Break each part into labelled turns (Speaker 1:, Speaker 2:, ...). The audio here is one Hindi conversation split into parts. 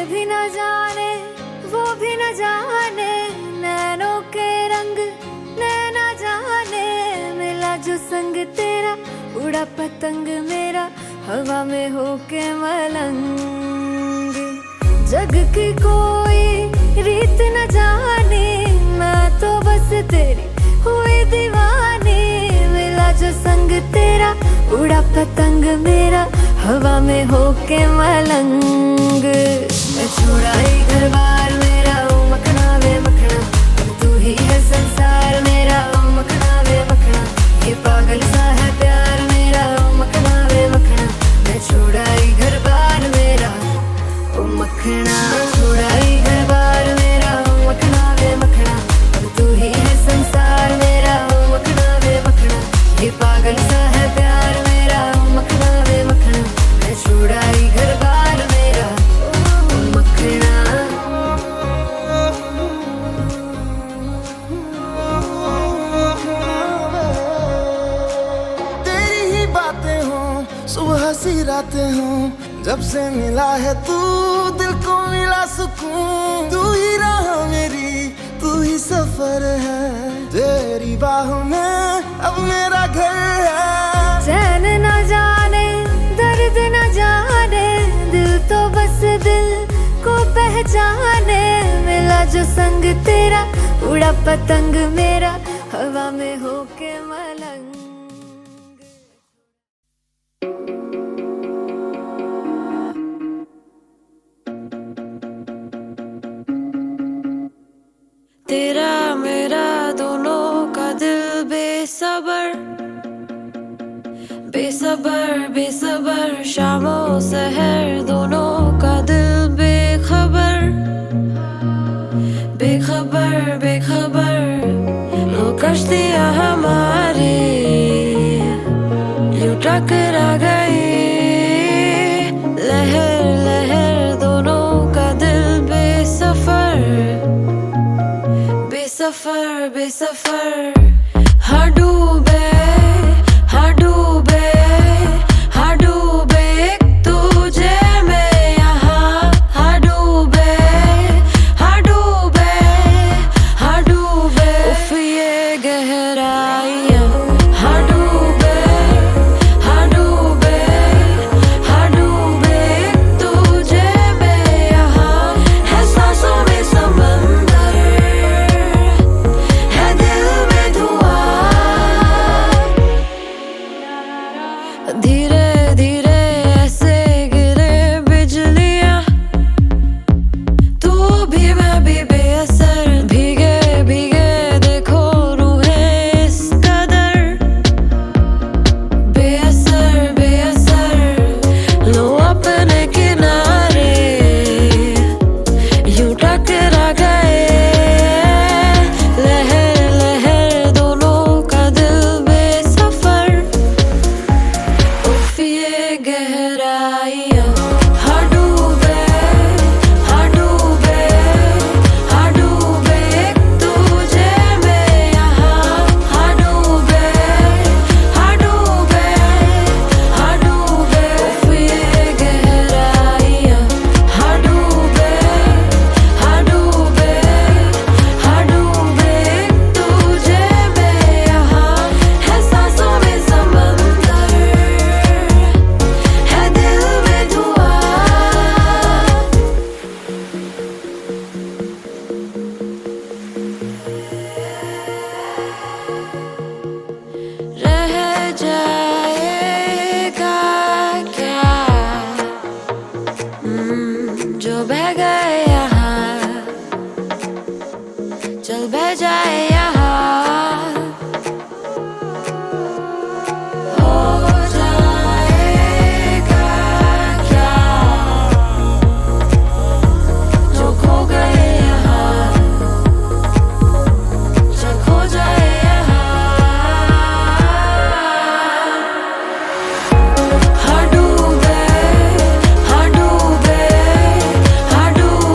Speaker 1: भी न जाने वो भी न जाने, नैनों के रंग नैना जाने। मिला जो संग तेरा उड़ा पतंग मेरा, हवा में होके मलंग। जग की कोई रीत न जाने, मैं तो बस तेरी हुई दीवानी। मिला जो संग तेरा उड़ा पतंग मेरा, हवा में होके मलंग। मैं छोड़ा ही घर बार मेरा, ओ मखना वे मखना, अब तू ही है संसार मेरा, ओ मखना वे मखना। ये पागल सा है प्यार मेरा, ओ मखना वे मखना। मैं छोड़ा ही घर बार मेरा, ओ मखना। छोड़ा ही घर बार मेरा, ओ मखना वे मखना, अब तू ही है संसार मेरा, ओ मखना वे मखना। ये पागल सा है प्यार मेरा, ओ मखना वे मखना। मैं छोड़ा ही घर बार मेरा, ओ मखना।
Speaker 2: तेरी ही बातें हों, सुबह सी रातें हों, जब से मिला है तू दिल को मिला सुकून। तू ही राह मेरी, तू ही सफर है, तेरी बाहों में अब मेरा घर है।
Speaker 1: चैन न जाने दर्द न जाने, दिल तो बस दिल को पहचाने। मिला जो संग तेरा उड़ा पतंग मेरा, हवा में होके मलंग।
Speaker 3: तेरा मेरा दोनों का दिल बेसबर, बेसबर बेसबर। शामों सहर दोनों का दिल बेखबर, बेखबर बेखबर। वो कश्तियाँ हमारी यूं टकरा गई, लहर लहर दोनों का दिल बेसफर, बेसफर बेसफर। हाँ डूबे, हाँ डूबे, हाँ डूबे एक तुझे में यहाँ। हाँ डूबे, हाँ डूबे, हाँ डूबे उफ ये गहराइयाँ। हाँ डूबे, हाँ डूबे, हाँ डूबे एक तुझे में यहाँ। है सांसों में समंदर, है दिल में धुआं। धीरे धीरे ऐसे गिरे बिजलियाँ, तू भी मैं भी बेअसर। भीगे भीगे देखो रूहें इस कदर, बेअसर बेअसर। लो अपने किनारे यूं टकरा गए, लहर लहर दोनों का दिल बेसफर। उफ ये गहराइयाँ। हाँ डूबे, हाँ डूबे, हाँ डूबे एक तुझे में यहाँ। हाँ डूबे, हाँ डूबे, हाँ डूबे उफ ये गहराइयाँ। हाँ डूबे, हाँ डूबे, हाँ डूबे एक तुझे में यहाँ। है सांसों में समंदर, है दिल में धुआं। रह जाएगा क्या जो बह गए यहाँ, चल बह जाए यहाँ। हो जाएगा क्या जो खो गए यहाँ, चल खो जाए यहाँ। हाँ डूबे, हाँ डूबे, हाँ डूबे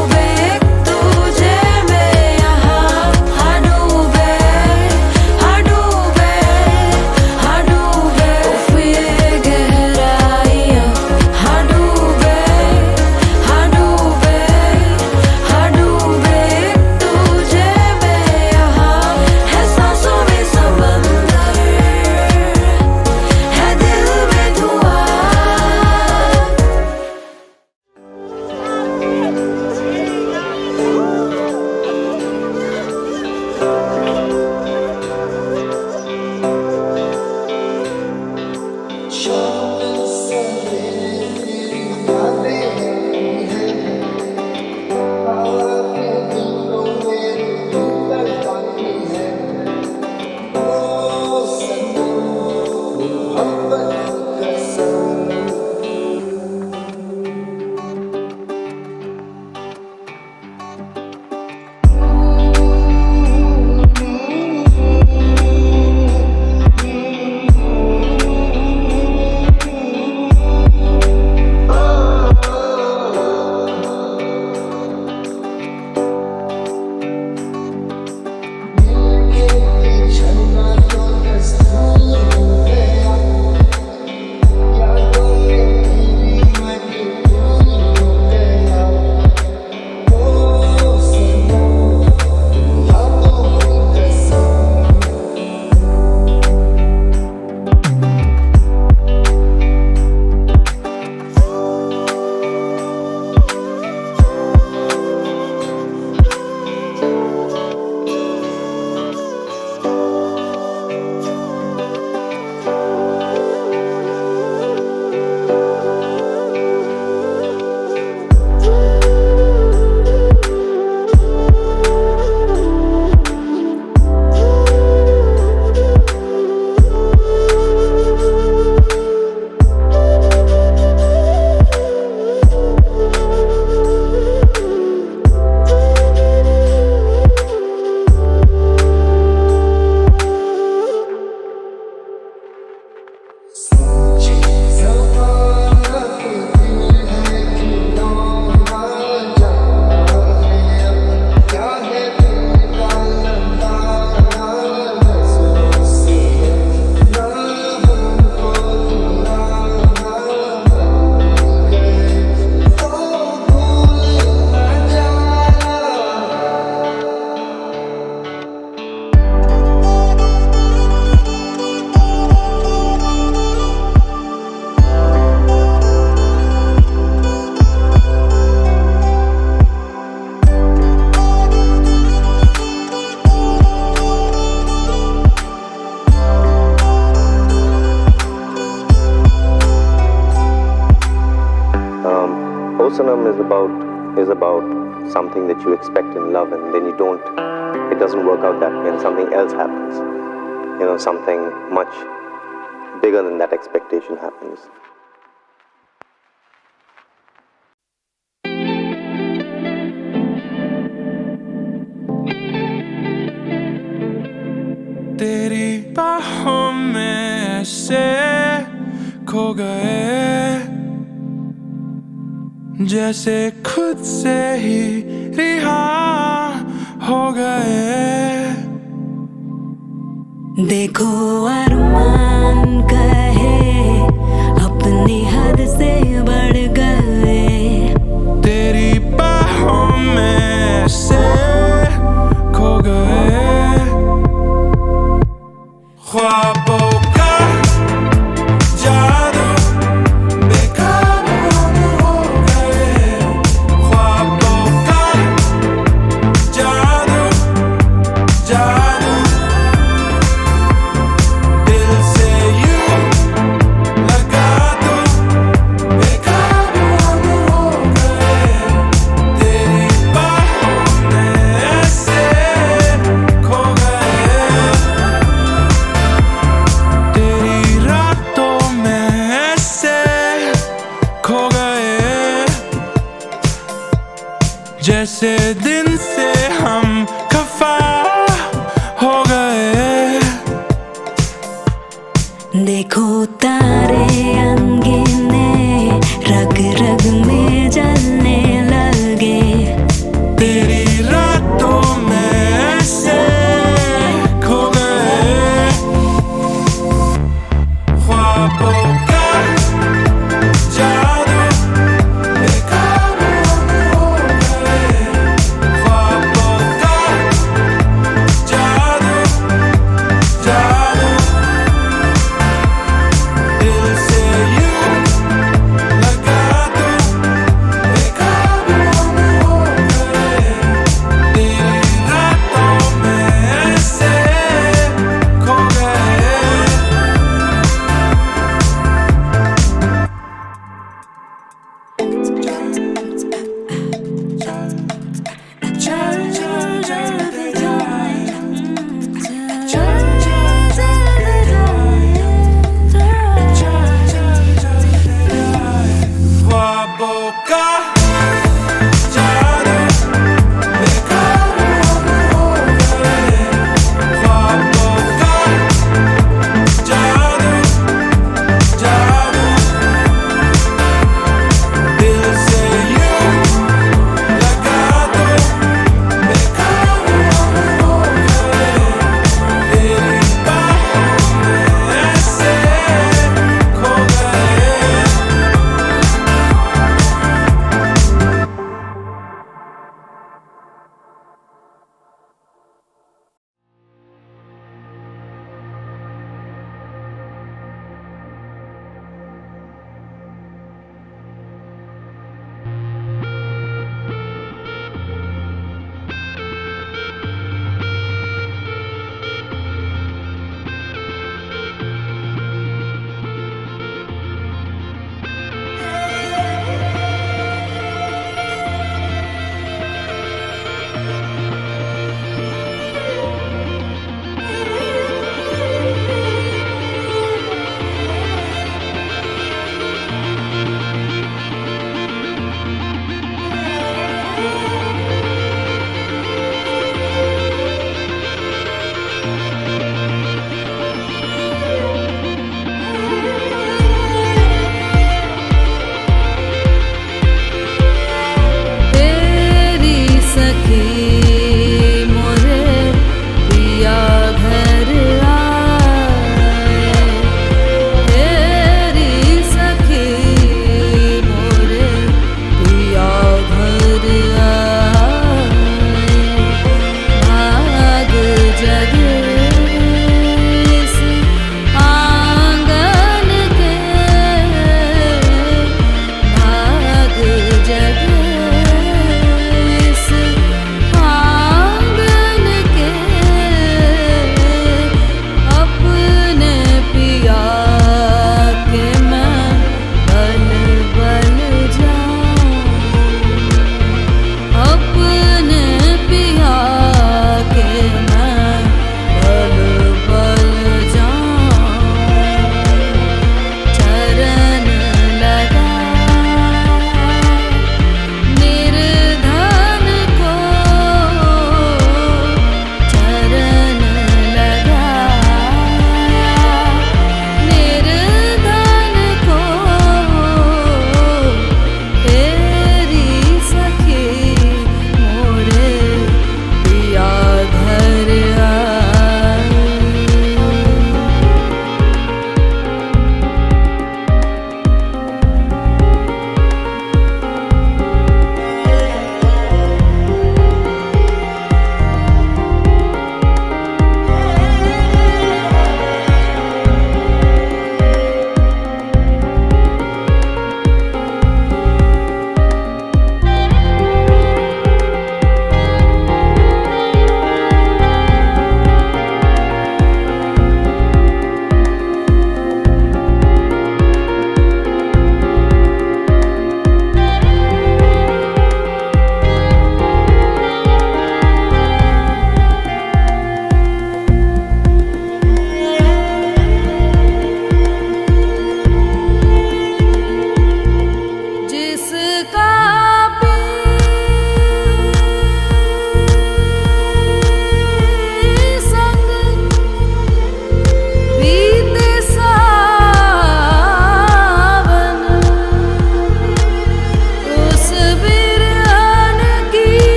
Speaker 4: Sanam is about something that you expect in love, and then you don't. It doesn't work out that way, and something else happens. You know, something much bigger than that expectation happens.
Speaker 5: तेरी बाहों में ऐसे खो गए जैसे खुद से ही रिहा हो गए।
Speaker 3: देखो अरमान कहे अपनी हद से बढ़ गए।
Speaker 5: तेरी बाहों में ऐसे खो गए ख्वाबों का जादू बेकाबू हो गए। ख्वाबों का जादू जादू दिल से यूं लगा दो बेकाबू हो गए। तेरी बाहों में ऐसे खो गए। तेरी रातों में ऐसे खो गए जैसे दिन से हम खफा हो गए।
Speaker 3: देखो तारे अंगीने रग रग में जलने लगे।
Speaker 5: तेरी रातों में ऐसे खो गए ख्वाबों का जादू बेकाबू हो गए। ख्वाबों का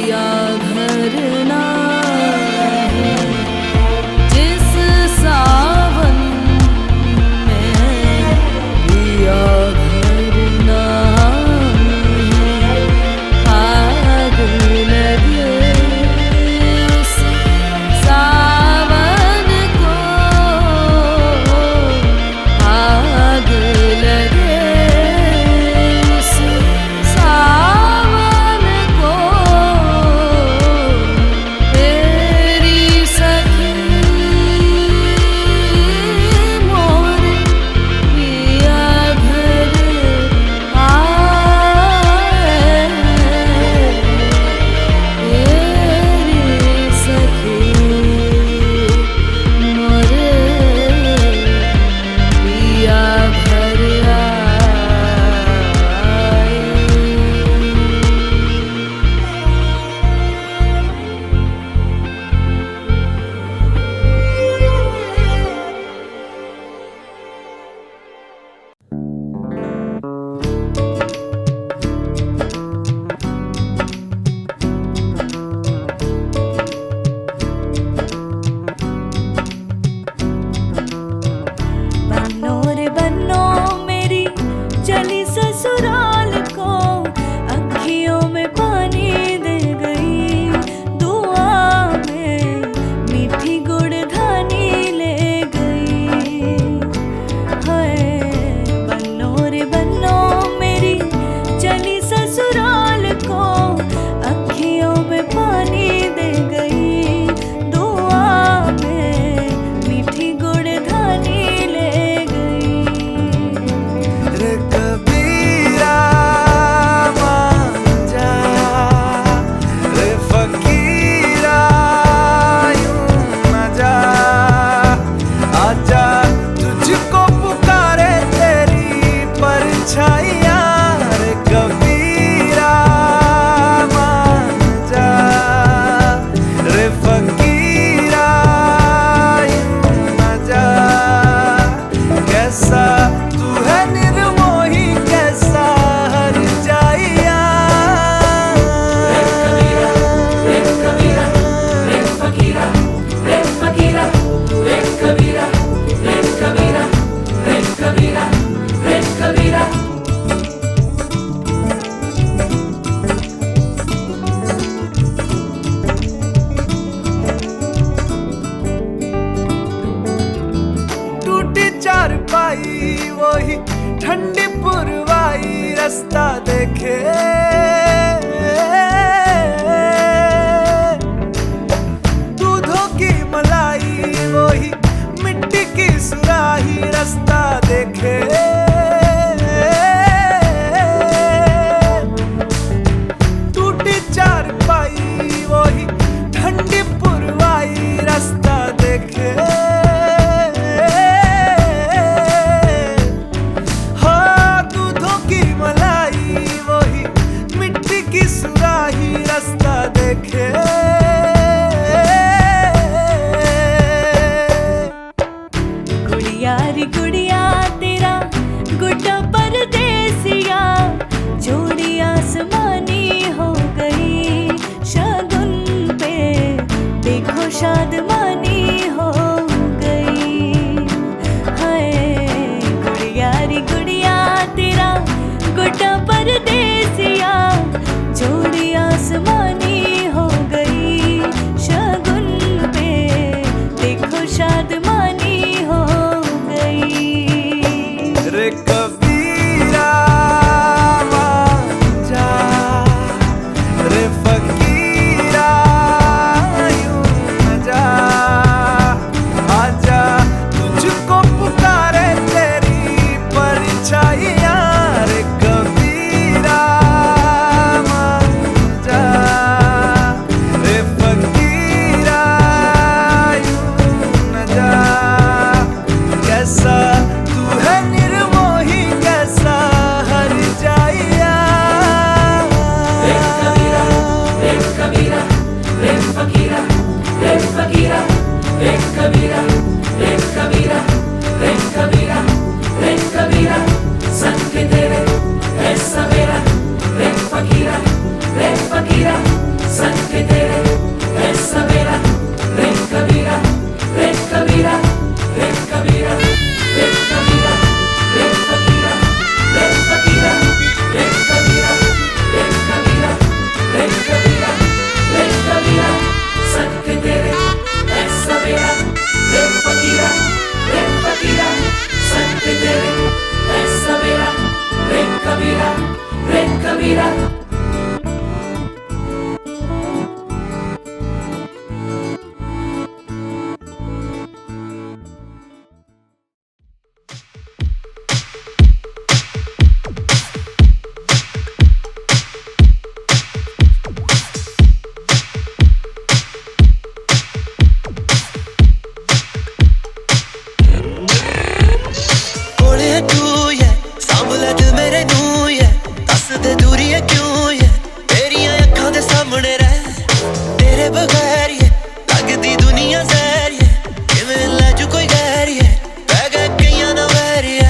Speaker 3: पिया घर ना है। जिस सावन में पिया घर ना है, आग लगे उस सावन को, आग लगे उस सावन को। तेरी सखी मोर पिया घर आए, तेरी सखी मोर पिया घर आए।
Speaker 1: बन्नो रे बन्नो मेरी चली ससुराल को, अखियों में पानी दे गई, दुआ में मीठी गुड़धानी ले गई। हाय बन्नो रे बन्नो मेरी चली ससुराल को, अखियों में पानी दे गई, दुआ में मीठी गुड़धानी ले गई।
Speaker 2: रे कबीरा मान जा, रे फकीरा यूं न जा, आजा तुझको पुकारे तेरी परछाइयाँ। रे कबीरा मान जा, रे फकीरा यूं न जा, कैसा तू है निर्मोही कैसा हर जाइया। टूटी चारपाई वही ठंडी पुरवाई, रास्ता देखे दूधों की मलाई, वही मिट्टी की सुराही, रास्ता देखे टूटी चारपाई वही ठंडी पुरवाई, रास्ता देखे हाँ दूधों की मलाई, वही मिट्टी की सुराही, रास्ता देखे।
Speaker 1: गुड़िया रे गुड़िया तेरा गुड्डा परदेसिया, जोड़ी आसमानी हो गई, शगुन पे देखो शादमानी हो गई। हाय गुड़िया रे गुड़िया तेरा गुड्डा परदेसिया, जोड़ी आसमानी हो गई, शगुन पे देखो शादमानी हो गई।
Speaker 2: रे कबीरा मान जा, रे फकीरा यूं न जा,
Speaker 6: तेरे बगैर ये लगदी दुनिया जहर ये किवें ले जू कोई गैर ये पै गए कईयां दा वैर ये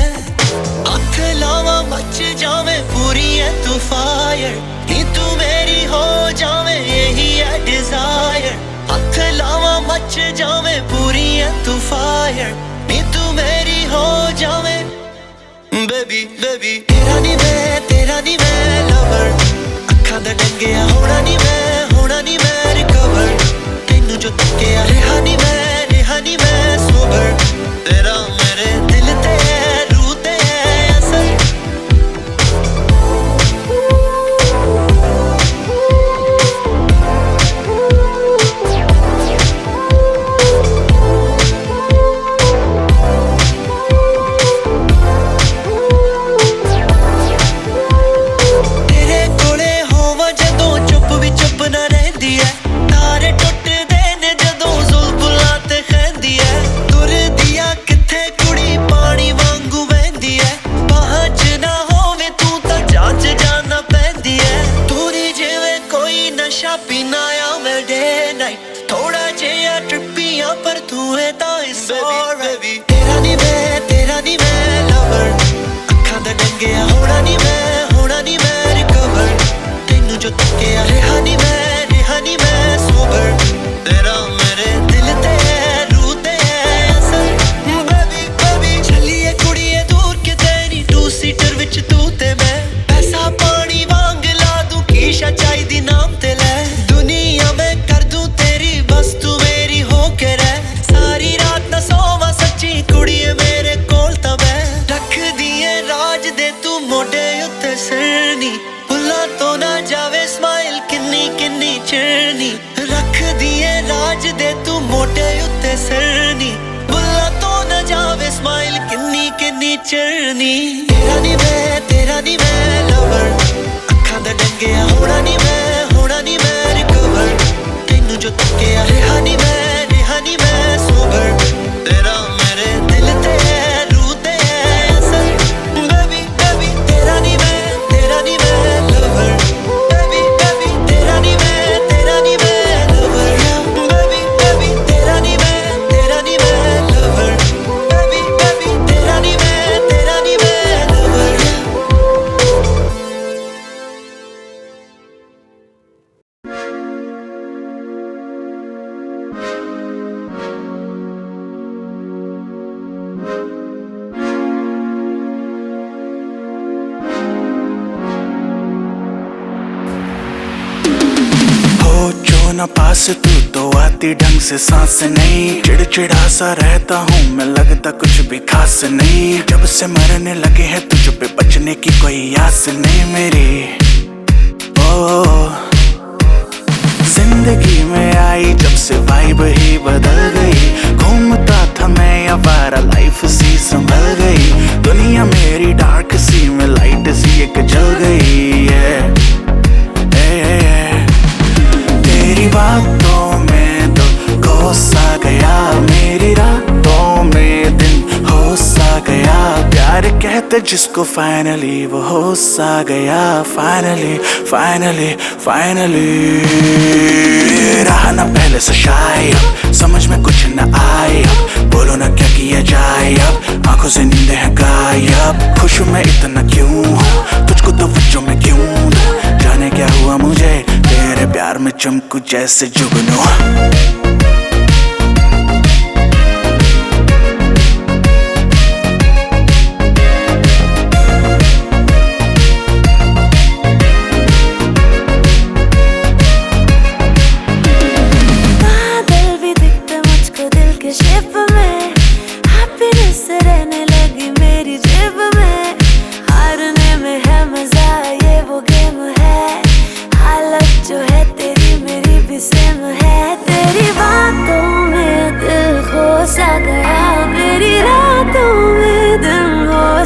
Speaker 6: अख लावां मच जावे पूरी है तू फायर नी तू मेरी हो जावे यही है डिजायर अख लावां मच जावे पूरी है तू फायर नी तू मेरी हो जावे बेबी बेबी तेरा नी मैं लवर अखां दा डंगिया होना नी मैं रिकवर तेनू जो तकिया रेहा नी मैं सोबर तेरा मेरे दिल ते है रूह ते है असर तेरा नी मैं लवर अखां दा डंगिया होना नी मैं रिकवर तेनू जो तकिया रेहा नी मैं सोबर तेरा मेरे दिल ते है रूह ते है असर बेबी बेबी चलिए कुड़िए दूर किते नी टू सीटर विच तू ते मैं पैसा पानी वांग ला दूं कीशा चाहिदी नाम ते ले दुनिया में कर दूं तेरी बस तू मेरी हो के रह सारी रात ना सोवा सच्ची कुड़िए मेरे कोल ता बै रख दिए राज दे तू मोढे उत्ते सिरनी भुल्लां तो ना जावे स्माइल किन्नी किन्नी चिरनी रख दिए राज दे तू मोढे उत्ते सिरनी भुल्लां तो ना जावे स्माइल किन्नी किन्नी चिरनी तेरा नी मैं लवर अखां दा डंगिया होना नी मैं रिकवर तेनू जो तकिया रेहा नी मैं सोबर तेरा मेरे दिल ते है रूह ते है असर बेबी बेबी तेरा नी मैं लवर बेबी बेबी तेरा नी मैं लवर बेबी बेबी तेरा नी मैं लवर बेबी बेबी तेरा नी मैं लवर
Speaker 7: ना पास तू तो आती ढंग से सांस नहीं चिड़चिड़ा सा रहता हूँ मैं लगता कुछ भी खास नहीं जब से मरने लगे हैं तुझ पे बचने की कोई आस नहीं मेरी ओ जिंदगी में आई जब से वाइब ही बदल गई घूमता था मैं आवारा लाइफ सी संभल गई दुनिया मेरी डार्क सी में लाइट सी एक जल गई है तेरी बातों में तो खो सा गया मेरी रातों में दिन हो सा गया प्यार कहते जिसको फाइनली वो हो सा गया फाइनली फाइनली फाइनली रहा ना पहले से शायद समझ में कुछ न आए अब बोलो ना क्या किया जाए अब आंखों से नींदें हैं गायब खुश मैं इतना क्यों हूँ तुझको तो वजह में क्यों दूं जाने क्या हुआ मुझे तेरे प्यार में चमकू जैसे जुगनू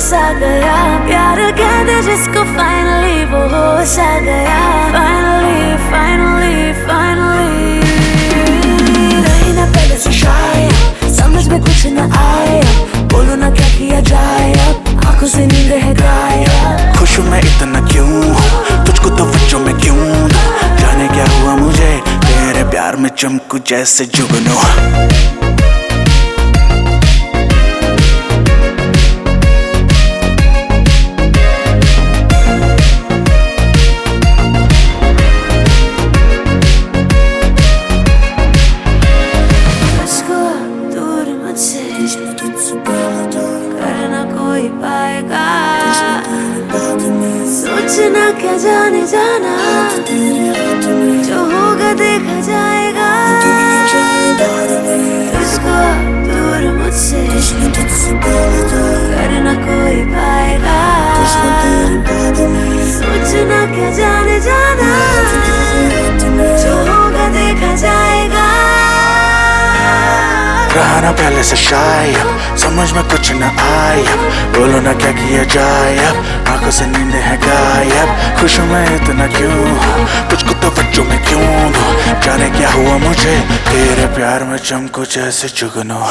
Speaker 1: सा गया प्यार कहते जिसको फाइनली वो होश आ गया फाइनली फाइनली फाइनली रही ना पहले से शायद समझ में कुछ न आए बोलो ना क्या किया जाए अब आंखों से नींद है गायब
Speaker 7: खुश मैं इतना क्यों हूँ तुझको तो वजह में क्यों दूं जाने क्या हुआ मुझे तेरे प्यार प्यार में चमकू जैसे जुगनू।
Speaker 1: मुझको दूर मुझसे करना कोई पाएगा, सोचना क्या जाने जाना, जो होगा देखा जाएगा। तुझको दूर मुझसे करना कोई पाएगा, सोचना क्या जाने जाना, जो होगा देखा जाएगा।
Speaker 7: रहना पहले से शायद समझ में कुछ न आया, बोलो ना क्या किया जाए अब, आंखों से नींद है गायब। खुश हूँ मैं इतना क्यों हूँ, तुझको तवज्जो में क्यों दूँ, जाने क्या हुआ मुझे तेरे प्यार में चमकू जैसे जुगनू।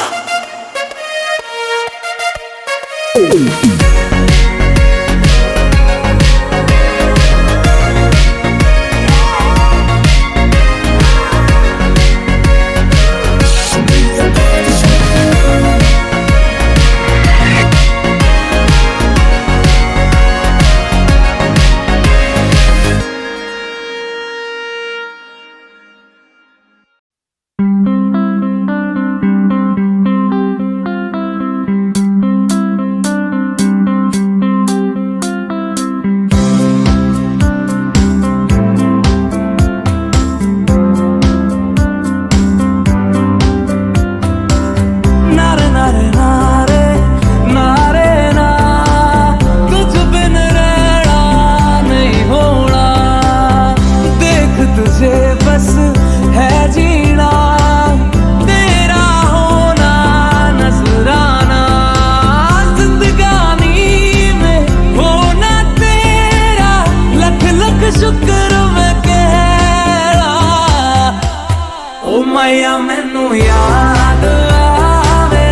Speaker 5: मैया मैनू याद आवे,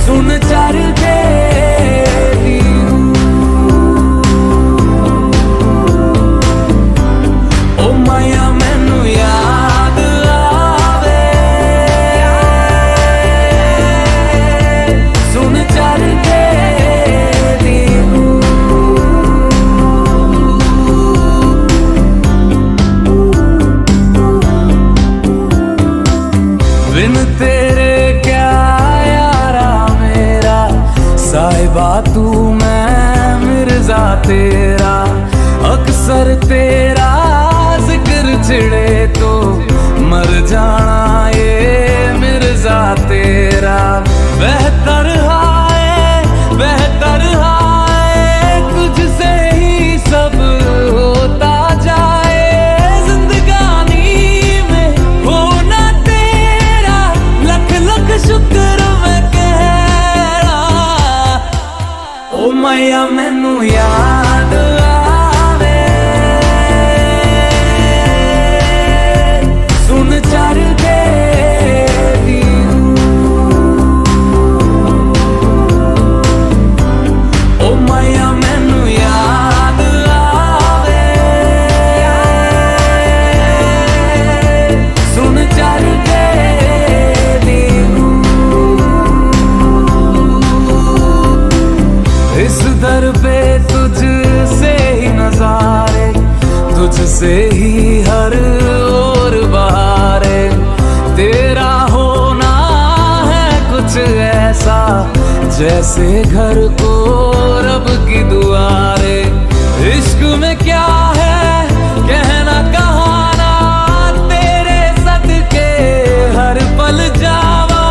Speaker 5: सुन चर के ओ मैया मैनू याद आवे, सुन चर के बिन तेरे क्या यारा मेरा, साहिबा तू मैं मिर्जा तेरा, अक्सर तेरा जिक्र छिड़े तो मर जाना ये मिर्जा तेरा। बेहतर हाय तुझसे ही सब होता जाए, जिंदगानी में होना तेरा लख लख शुक्र मैं कह रहा। ओ मैया मैनू याद आवे, सुन चर के ओ मैया मैनू याद आवे, सुन चर के इस दर पे तुझसे ही नजारे, तुझसे ही हर ओर बहारे, तेरा होना है कुछ ऐसा जैसे घर को रब की दुआरे। इश्क में क्या है कहना कहाना, तेरे सदके हर पल जावा,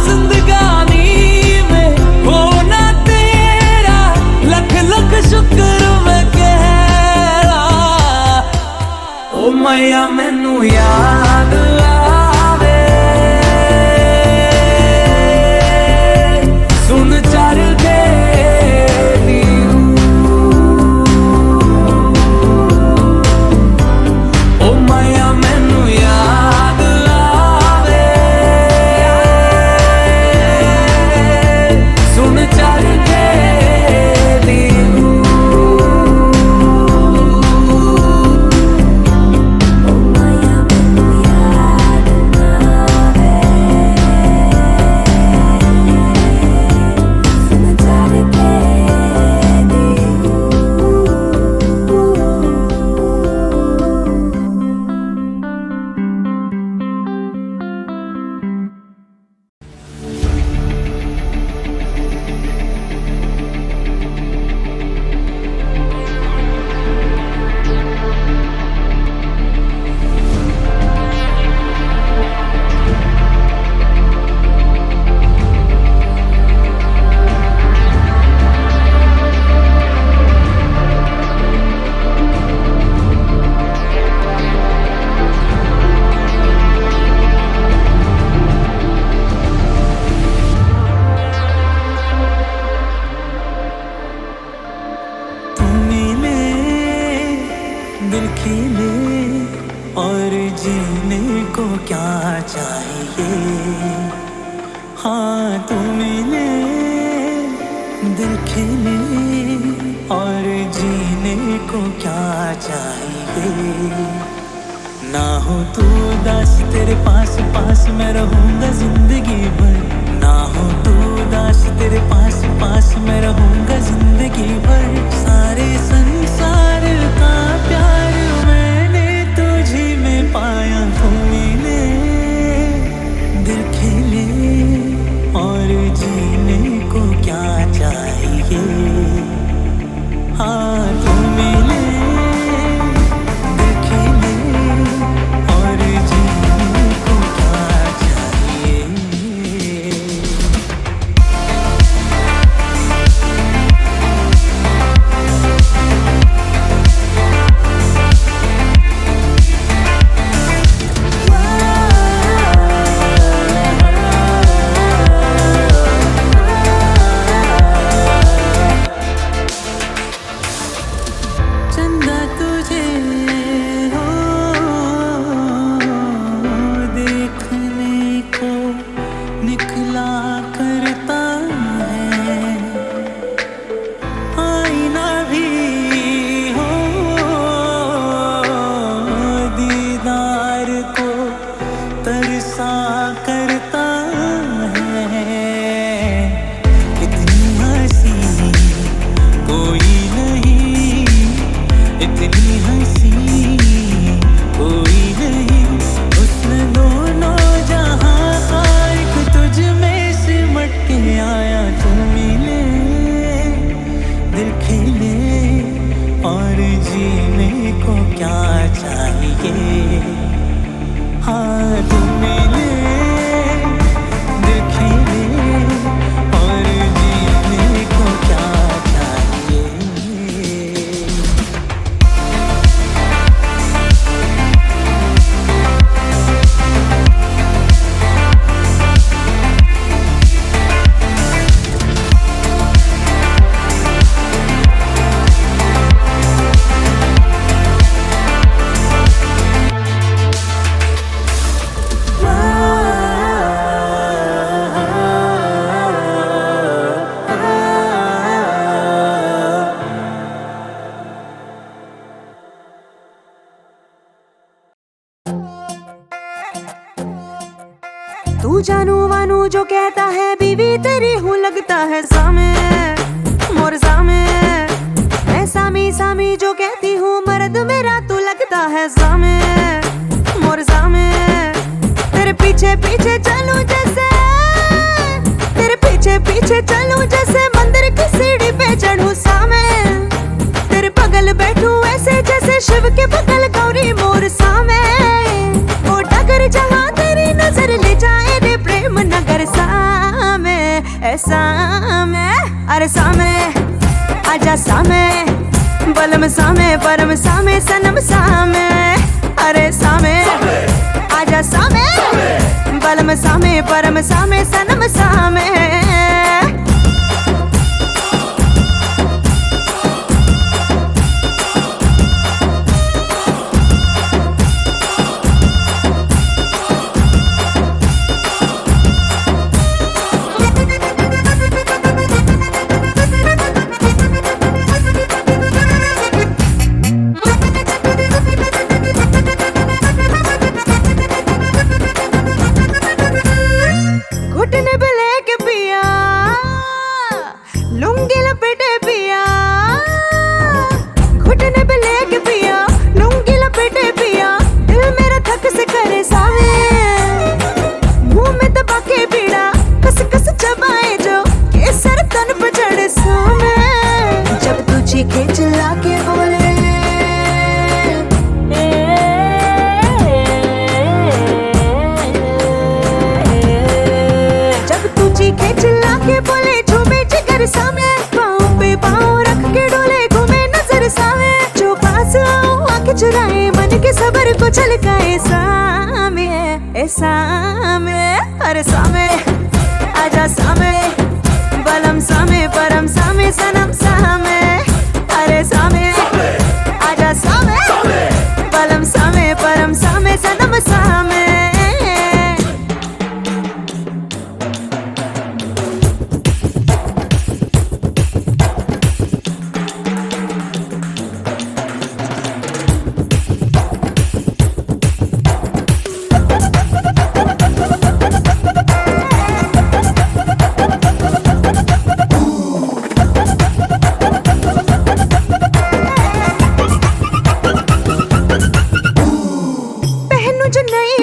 Speaker 5: जिंदगानी में होना तेरा लख लख शुक्र मैं कह रहा। ओ मैया मैनू याद आवे, सुन चर के ओ मैया मैनू याद आवे, सुन चर के दिल खिले और जीने को क्या चाहिए। हाँ तू मिले, दिल खिले और जीने को क्या चाहिए। ना हो तू उदास, तेरे पास पास मैं रहूंगा जिंदगी भर। ना हो तू उदास, तेरे पास पास मैं रहूंगा जिंदगी भर। सारे संसार का प्यार मैंने तुझी में पाया। तू मिले, दिल खिले और जीने को क्या चाहिए। हाँ तू मिले, दिल खिले और जीने को क्या चाहिए। चंदा तुझे हो देखने को निकला करता है। आईना भी हो दीदार को तरसा करता है। इतनी हंसी कोई नहीं, इतनी हंसी कोई नहीं। उसने दोनों जहां का एक तुझ में सिमट के आया। तू मिले, दिल खिले और जीने को क्या चाहिए। हाँ तू मिले, दिल खिले और जीने को क्या चाहिए।
Speaker 1: तू जानू वानू जो कहता है बीवी तेरी हूँ लगता है सामे मोर सामे। मैं सामी सामी जो कहती हूँ मर्द मेरा तू लगता है सामे मोर सामे। तेरे पीछे पीछे चलूं जैसे, तेरे पीछे पीछे चलूं जैसे मंदिर की सीढ़ी पे चढ़ूं सामे। तेरे बगल बैठूं ऐसे जैसे शिव के बगल गौरी मोर सामे। वो डगर जहाँ तेरी नजर ले जाए रे प्रेम नगर सामे ऐसा में। अरे सामे आजा सामे, बलम सामे परम सामे सनम सामे। अरे सामे आजा सामे, बलम सामे परम सामे सनम सामे। घुटने पे लेके पिया, लुंगी लपेटे पिया। घुटने पे लेके पिया, लुंगी लपेटे पिया। दिल मेरा थक से करे सावे, मुंह में दबा के पीड़ा कस कस चबाए जो केसर तन पे चढ़े सामे। जब तू चीखे चिल्ला के बोले, चिल्ला के बोले झूमे जिगर सामे। पाँव पे पाँव रख के डोले घूमे नजर सामे। जो पास आओ आंखें चुराए मन के सबर को छलकाए सामे ए सामे। अरे सामे आजा सामे, बलम सामे परम सामे सनम सामे। अरे सामे आजा सामे,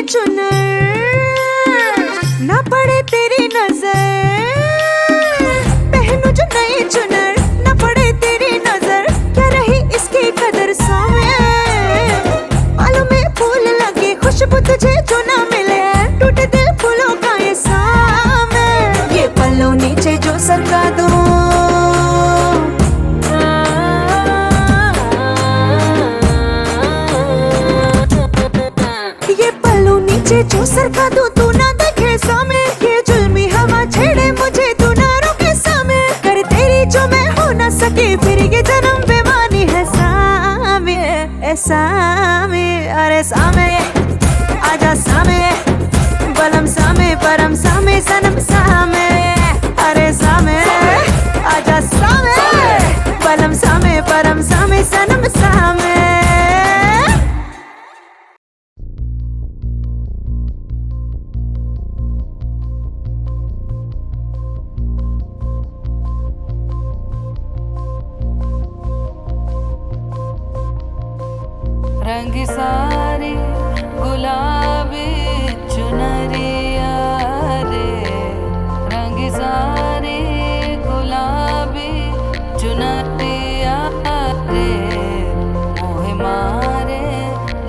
Speaker 1: चुनर, ना पड़े तेरी नजर। पहनूं जो नई चुनर, ना पड़े तेरी नजर। क्या रही इसकी कदर सामे, मालूम में फूल लगे खुशबू तुझे जो ना मिले। टूटे दिल फूलों का ये सामे, ये पल्लों नीचे जो सरका दूं। जो सरका दूं तू ना देखे सामे, ये जुल्मी हवा छेड़े मुझे तू ना रोके सामे। कर तेरी जो मैं हो ना सके फिर ये जन्म बेमानी है सामे। ए सामे, अरे सामे आजा सामे, बलम सामे परम सामे सनम सामे। अरे सामे आजा सामे, बलम सामे परम सामे सनम सामे।
Speaker 3: रंग सारी गुलाबी चुनरिया रे, रंग सारी गुलाबी चुनरिया रे। मोह मारे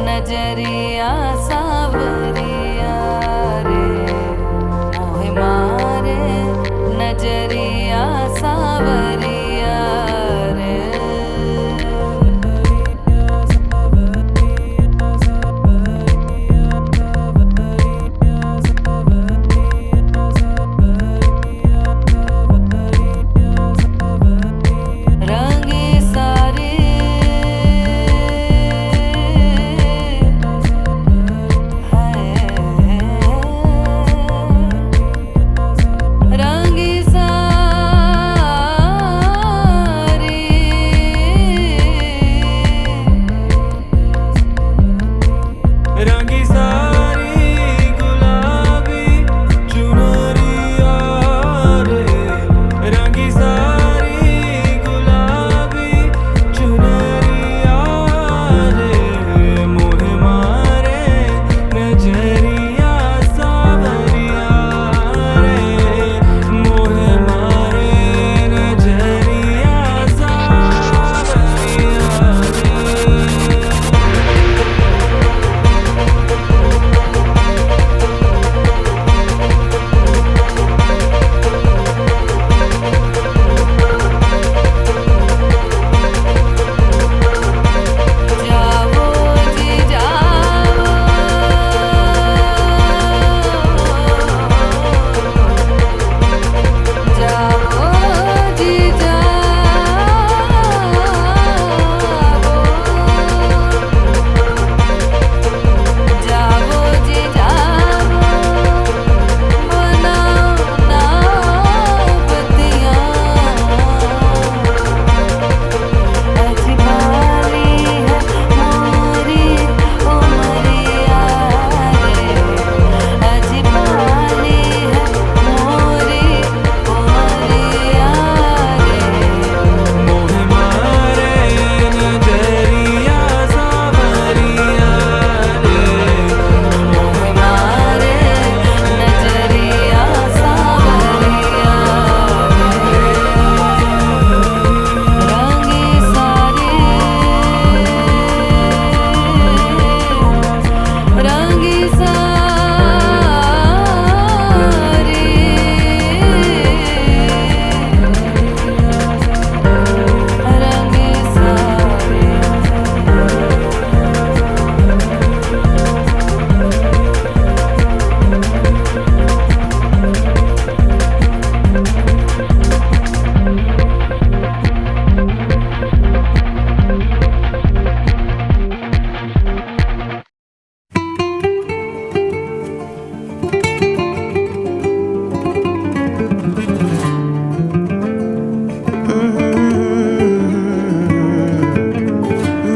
Speaker 3: नजरिया सावरिया रे, मोह मारे नजरिया सावरिया रे।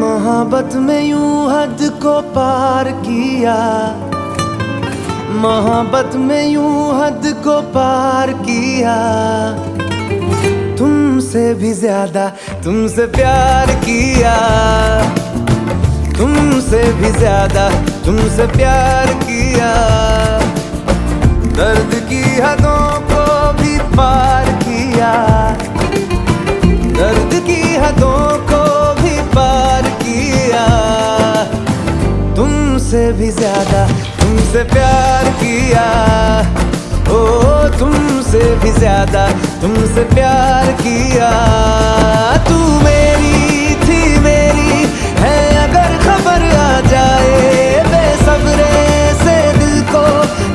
Speaker 2: मोहब्बत में यूं हद को पार किया, मोहब्बत में यूं हद को पार किया। तुमसे भी ज्यादा तुमसे प्यार किया, तुमसे भी ज्यादा तुमसे प्यार किया, दर्द की हदों को भी पार किया, दर्द की हदों को भी पार किया, तुमसे भी ज्यादा तुमसे प्यार किया, ओ तुमसे भी ज्यादा तुमसे प्यार किया। तू मेरी थी मेरी है अगर खबर आ जाए, बेसब्रे से दिल को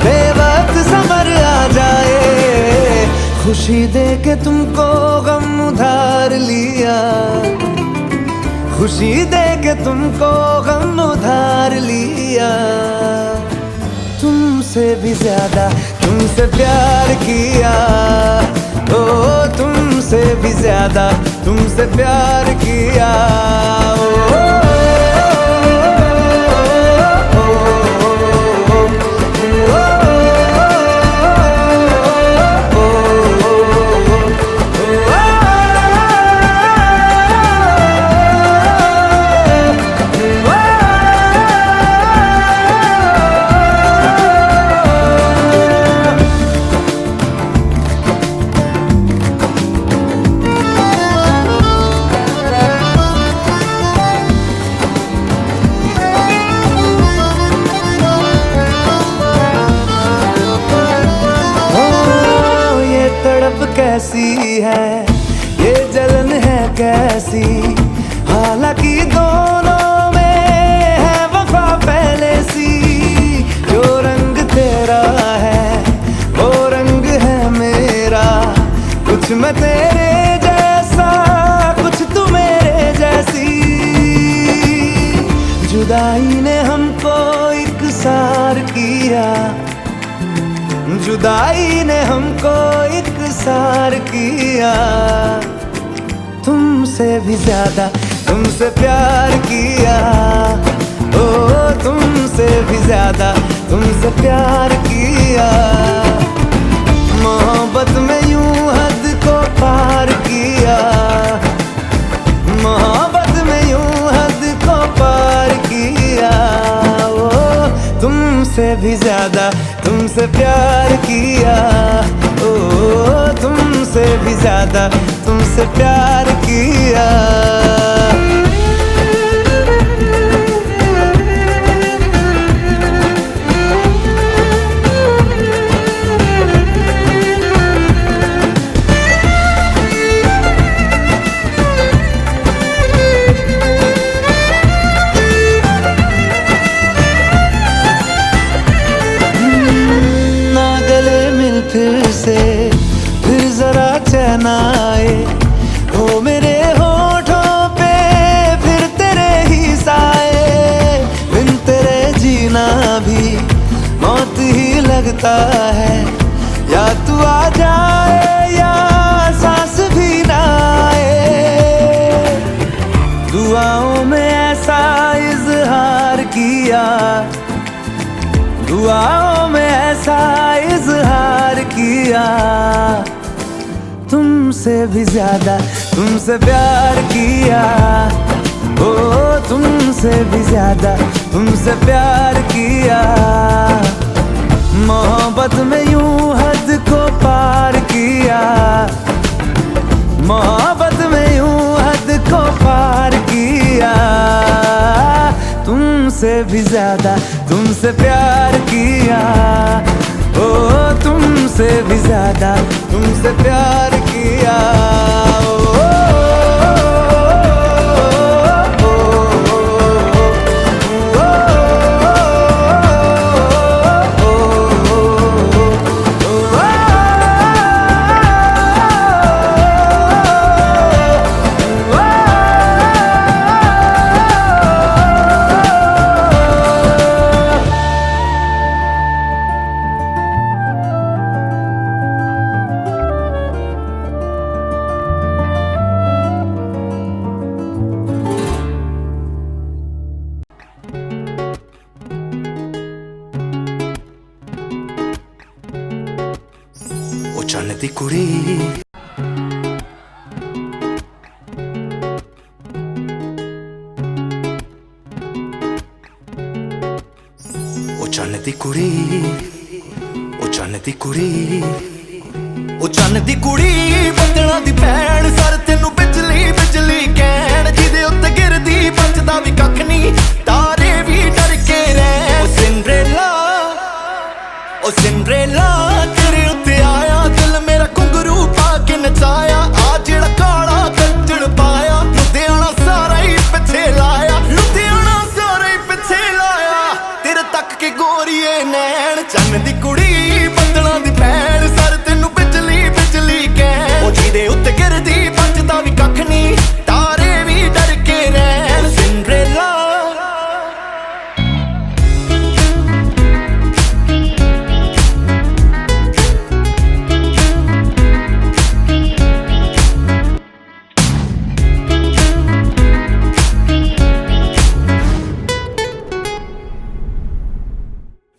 Speaker 2: बेवक्त समर आ जाए, खुशी दे के तुमको गम उधार लिया, खुशी दे के तुमको गम उधार लिया, तुमसे भी ज्यादा तुमसे प्यार किया, ओ तुमसे भी ज्यादा तुमसे प्यार किया, कैसी है ये जलन है कैसी, हालांकि दोनों में है वफा पहले सी, जो रंग तेरा है वो रंग है मेरा, कुछ मैं तेरे जैसा कुछ तू मेरे जैसी, जुदाई ने हमको इकसार किया, जुदाई ने हमको इकसार किया, तुमसे भी ज्यादा तुमसे प्यार किया, ओ तुमसे भी ज्यादा तुमसे प्यार किया, मोहब्बत में यूं हद को पार किया, मोहब्बत में यूं हद को पार किया, ओ तुमसे भी ज्यादा तुमसे प्यार किया, ओ तुमसे भी ज्यादा तुमसे प्यार किया। फिर से फिर जरा चैन आए, हो मेरे होठों पे फिर तेरे ही साए, बिन तेरे जीना भी मौत ही लगता है, या तू आ जाए या सांस भी ना आए, दुआओं में ऐसा इजहार किया, दुआओं में ऐसा इजहार किया, तुमसे भी ज्यादा तुमसे प्यार किया, ओ तुमसे भी ज्यादा तुमसे प्यार किया, मोहब्बत में यूं हद को पार किया, मोहब्बत में यूं हद को पार किया, तुमसे भी ज्यादा तुमसे प्यार किया, ओ तुमसे भी ज्यादा तुमसे प्यार किया,
Speaker 7: चन्न दी कुड़ी ਚੰਨ ਦੀ ਕੁੜੀ, ਉਹ ਚੰਨ ਦੀ ਕੁੜੀ, ਉਹ ਚੰਨ ਦੀ ਕੁੜੀ, ਬੱਦਲਾਂ ਦੀ ਭੈਣ, ਸਰ ਤੈਨੂੰ ਬਿਜਲੀ ਬਿਜਲੀ ਕਹਿਣ, ਜਿਹਦੇ ਉੱਤੇ ਗਿਰਦੀ ਬਚਦਾ ਵੀ ਕੱਖ ਨਹੀਂ, ਤਾਰੇ ਵੀ ਡਰ ਕੇ ਰਹਿਣ। ਉਹ ਸਿੰਡਰੇਲਾ, ਉਹ ਸਿੰਡਰੇਲਾ, ਤੇਰੇ ਉੱਤੇ ਆਇਆ ਦਿਲ ਮੇਰਾ ਘੁੰਗਰੂ ਪਾ ਕੇ ਨਚਾਇਆ, ਆ ਜਿਹੜਾ ਕਾਲਾ ਕੱਜਣ ਪਾਇਆ, ਲੁਧਿਆਣਾ ਸਾਰਾ ਹੀ ਪਿੱਛੇ ਲਾਇਆ, ਲੁਧਿਆਣਾ ਸਾਰਾ ਹੀ ਪਿੱਛੇ ਲਾਇਆ, ਤੇਰੇ ਤੱਕ ਕੇ ਗੋਰੀਏ ਨੈਣ। ਚੰਨ ਦੀ ਕੁੜੀ, ਬੱਦਲਾਂ ਦੀ ਭੈਣ, ਸਰ ਤੈਨੂੰ ਬਿਜਲੀ ਬਿਜਲੀ ਕਹਿਣ, ਉਹ ਜਿਹਦੇ ਉੱਤੇ ਗਿਰਦੀ ਬਚਦਾ ਵੀ ਕੱਖ ਨਹੀਂ, ਤਾਰੇ ਵੀ ਡਰ ਕੇ ਰਹਿਣ। ਸਿੰਡਰੇਲਾ,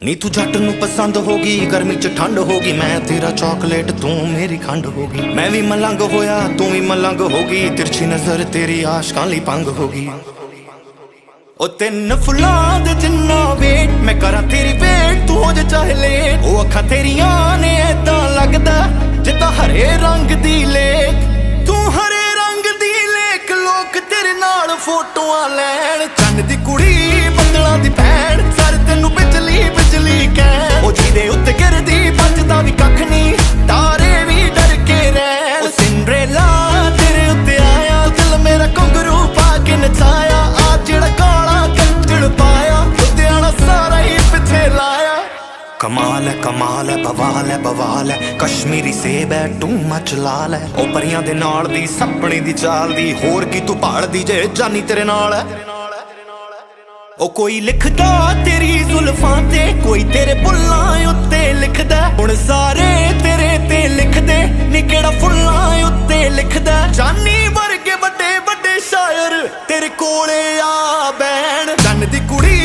Speaker 7: ਨੀ ਤੂੰ ਜੱਟ ਨੂੰ ਪਸੰਦ ਹੋ ਗਈ, ਗਰਮੀ ਚ ਠੰਡ ਹੋ ਗਈ, ਮੈਂ ਤੇਰਾ ਚਾਕਲੇਟ ਤੂੰ ਮੇਰੀ ਖੰਡ ਹੋ ਗਈ, ਮੈਂ ਵੀ ਮਲੰਗ ਹੋਇਆ ਤੂੰ ਵੀ ਮਲੰਗ ਹੋ ਗਈ, ਤਿਰਛੀ ਨਜ਼ਰ ਤੇਰੀ ਆਸ਼ਕਾਂ ਲਈ ਭੰਗ ਹੋ ਗਈ। ਉਹ ਤਿੰਨ ਫੁੱਲਾਂ ਦੇ ਜਿੰਨਾ ਵੇਟ ਮੈਂ ਕਰਾਂ ਤੇਰੀ ਵੇਟ, ਤੂੰ ਹੋ ਜਾ ਚਾਹੇ ਲੇਟ, ਉਹ ਅੱਖਾਂ ਤੇਰੀਆਂ ਨੇ ਏਦਾਂ ਲੱਗਦਾ ਜਿੱਦਾਂ ਹਰੇ ਰੰਗ ਦੀ ਲੇਕ, ਤੂੰ ਹਰੇ ਰੰਗ ਦੀ ਲੇਕ, ਲੋਕ ਤੇਰੇ ਨਾਲ ਫੋਟੋਆਂ ਲੈਣ। ਚੰਨ ਦੀ ਕੁੜੀ, ਬੱਦਲਾਂ ਦੀ ਭੈਣ, ਸਰ ਤੈਨੂੰ ਬਿਜਲੀ ਬਿਜਲੀ ਕਹਿਣ, ਉਹ ਜਿਹਦੇ ਉੱਤੇ ਗਿਰਦੀ ਬਚਦਾ ਵੀ ਕੱਖ ਨਹੀਂ, ਤਾਰੇ ਵੀ ਡਰ ਕੇ ਰਹਿਣ। ਉਹ ਸਿੰਡਰੇਲਾ, ਤੇਰੇ ਉੱਤੇ ਆਇਆ ਦਿਲ ਮੇਰਾ ਘੁੰਗਰੂ ਪਾ ਕੇ ਨਚਾਇਆ, ਆ ਜਿਹੜਾ ਕਾਲਾ ਕੱਜਣ ਪਾਇਆ, ਲੁਧਿਆਣਾ ਸਾਰਾ ਹੀ ਪਿੱਛੇ ਲਾਇਆ। ਕਮਾਲ ਹੈ ਬਵਾਲ ਹੈ ਬਵਾਲ ਹੈ, ਕਸ਼ਮੀਰੀ ਸੇਬ ਹੈ ਟੂ ਮਚ ਲਾਲ ਹੈ, ਉਹ ਪਰੀਆਂ ਦੇ ਨਾਲ ਦੀ ਸੱਪਣੀ ਦੀ ਚਾਲ ਦੀ, ਹੋਰ ਕੀ ਤੂੰ ਭਾਲਦੀ ਜੇ ਜਾਨੀ ਤੇਰੇ ਨਾਲ ਹੈ। ਉਹ ਕੋਈ ਲਿਖਦਾ ਤੇਰੀ ਜ਼ੁਲਫਾਂ ਤੇ, ਕੋਈ ਤੇਰੇ ਬੁੱਲਾਂ ਉੱਤੇ ਲਿਖਦਾ, ਹੁਣ ਸਾਰੇ ਤੇਰੇ ਤੇ ਲਿਖਦੇ ਨੀ ਕਿਹੜਾ ਫੁੱਲਾਂ ਉੱਤੇ ਲਿਖਦਾ, ਜਾਨੀ ਵਰਗੇ ਵੱਡੇ ਵੱਡੇ ਸ਼ਾਇਰ ਤੇਰੇ ਕੋਲੇ ਆ ਬੈਣ। ਚੰਨ ਦੀ ਕੁੜੀ,